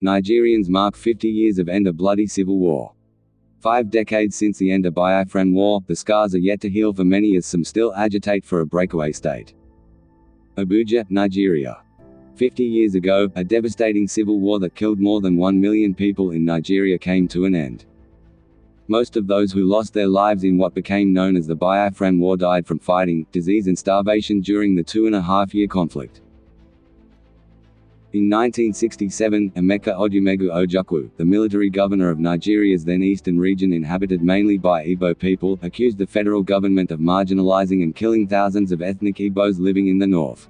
Nigerians mark 50 years of end of bloody civil war. 5 decades since the end of BIAFRAN war, the scars are yet to heal for many as some still agitate for a breakaway state. Abuja, Nigeria. 50 years ago, a devastating civil war that killed more than 1 million people in Nigeria came to an end. Most of those who lost their lives in what became known as the Biafran War died from fighting, disease and starvation during the 2.5-year conflict. In 1967, Emeka Odumegu Ojukwu, the military governor of Nigeria's then eastern region inhabited mainly by Igbo people, accused the federal government of marginalizing and killing thousands of ethnic Igbos living in the north.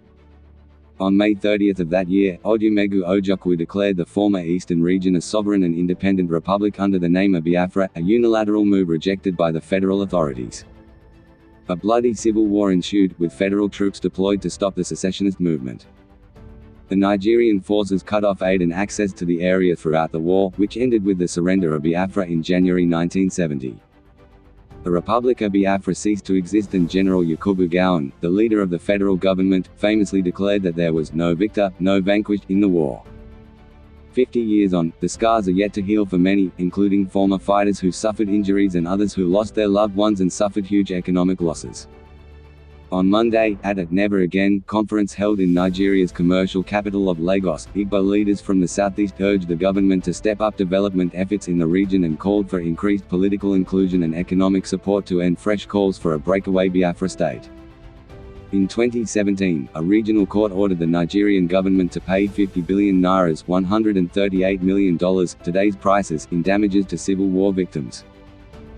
On May 30 of that year, Odumegu Ojukwu declared the former eastern region a sovereign and independent republic under the name of Biafra, a unilateral move rejected by the federal authorities. A bloody civil war ensued, with federal troops deployed to stop the secessionist movement. The Nigerian forces cut off aid and access to the area throughout the war, which ended with the surrender of Biafra in January 1970. The Republic of Biafra ceased to exist and General Yakubu Gowon, the leader of the federal government, famously declared that there was no victor, no vanquished, in the war. 50 years on, the scars are yet to heal for many, including former fighters who suffered injuries and others who lost their loved ones and suffered huge economic losses. On Monday, at a Never Again conference held in Nigeria's commercial capital of Lagos, Igbo leaders from the southeast urged the government to step up development efforts in the region and called for increased political inclusion and economic support to end fresh calls for a breakaway Biafra state. In 2017, a regional court ordered the Nigerian government to pay 50 billion naira $138 million, today's prices, in damages to civil war victims.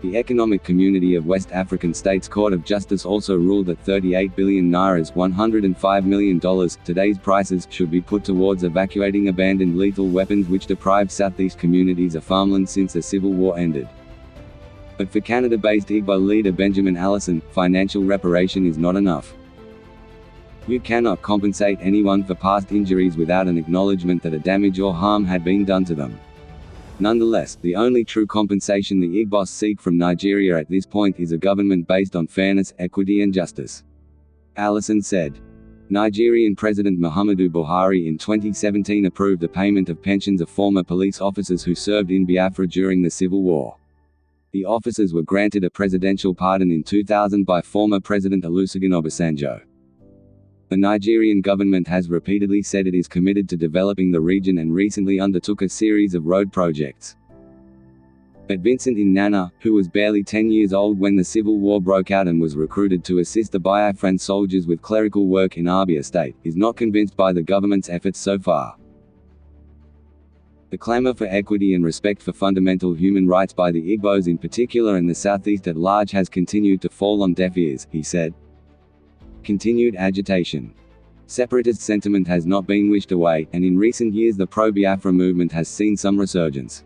The Economic Community of West African States Court of Justice also ruled that 38 billion naira $105 million, today's prices, should be put towards evacuating abandoned lethal weapons which deprived southeast communities of farmland since the Civil War ended. But for Canada-based Igbo leader Benjamin Allison, financial reparation is not enough. You cannot compensate anyone for past injuries without an acknowledgement that a damage or harm had been done to them. Nonetheless, the only true compensation the Igbos seek from Nigeria at this point is a government based on fairness, equity and justice. Allison said. Nigerian President Muhammadu Buhari in 2017 approved the payment of pensions of former police officers who served in Biafra during the Civil War. The officers were granted a presidential pardon in 2000 by former President Olusegun Obasanjo. The Nigerian government has repeatedly said it is committed to developing the region and recently undertook a series of road projects. But Vincent Inanna, who was barely 10 years old when the Civil War broke out and was recruited to assist the Biafran soldiers with clerical work in Abia State, is not convinced by the government's efforts so far. The clamor for equity and respect for fundamental human rights by the Igbos in particular and the Southeast at large has continued to fall on deaf ears, he said. Continued agitation. Separatist sentiment has not been wished away, and in recent years the pro-Biafra movement has seen some resurgence.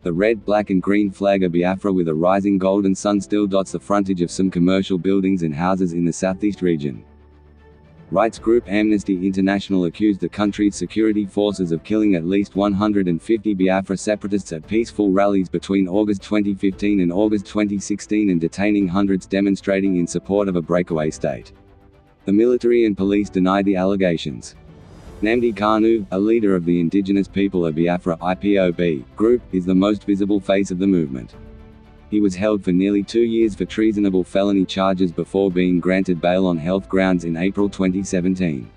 The red, black and green flag of Biafra with a rising golden sun still dots the frontage of some commercial buildings and houses in the southeast region. Rights group Amnesty International accused the country's security forces of killing at least 150 Biafra separatists at peaceful rallies between August 2015 and August 2016 and detaining hundreds demonstrating in support of a breakaway state. The military and police denied the allegations. Nnamdi Kanu, a leader of the indigenous people of Biafra (IPOB) group, is the most visible face of the movement. He was held for nearly 2 years for treasonable felony charges before being granted bail on health grounds in April 2017.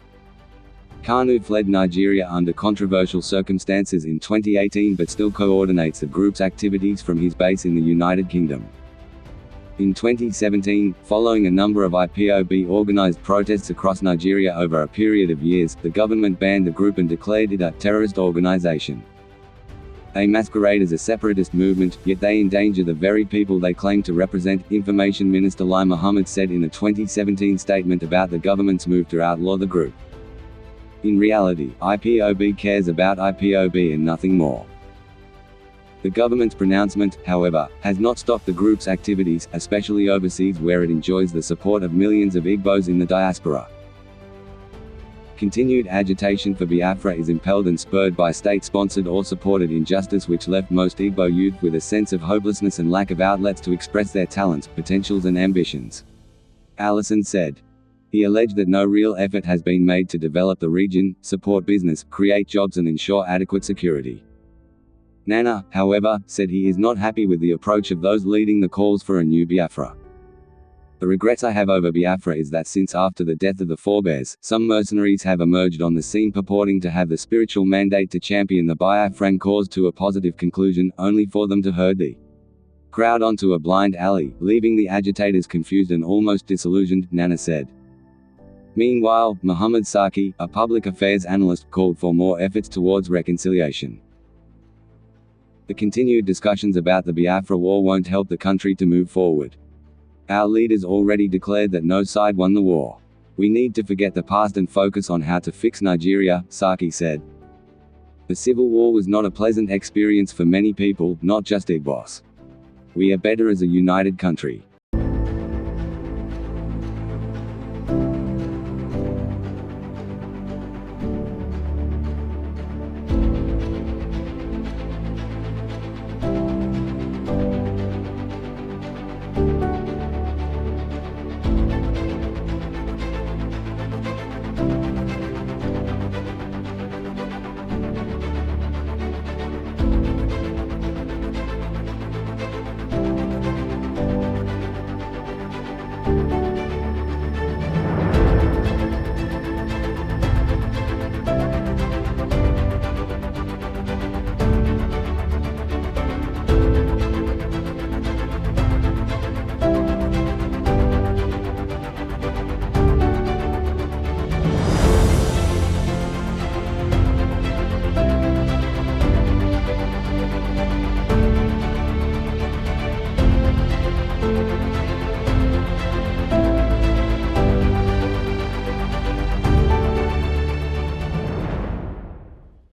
Kanu fled Nigeria under controversial circumstances in 2018 but still coordinates the group's activities from his base in the United Kingdom. In 2017, following a number of IPOB-organized protests across Nigeria over a period of years, the government banned the group and declared it a terrorist organization. They masquerade as a separatist movement, yet they endanger the very people they claim to represent, Information Minister Lai Mohammed said in a 2017 statement about the government's move to outlaw the group. In reality, IPOB cares about IPOB and nothing more. The government's pronouncement, however, has not stopped the group's activities, especially overseas where it enjoys the support of millions of Igbos in the diaspora. Continued agitation for Biafra is impelled and spurred by state-sponsored or supported injustice which left most Igbo youth with a sense of hopelessness and lack of outlets to express their talents, potentials and ambitions. Allison said. He alleged that no real effort has been made to develop the region, support business, create jobs and ensure adequate security. Nana, however, said he is not happy with the approach of those leading the calls for a new Biafra. The regrets I have over Biafra is that since after the death of the forebears, some mercenaries have emerged on the scene purporting to have the spiritual mandate to champion the BIAFRAN cause to a positive conclusion, only for them to herd the crowd onto a blind alley, leaving the agitators confused and almost disillusioned, Nana said. Meanwhile, Muhammad Saki, a public affairs analyst, called for more efforts towards reconciliation. The continued discussions about the Biafra war won't help the country to move forward. Our leaders already declared that no side won the war. We need to forget the past and focus on how to fix Nigeria, Saki said. The civil war was not a pleasant experience for many people, not just Igbos. We are better as a united country.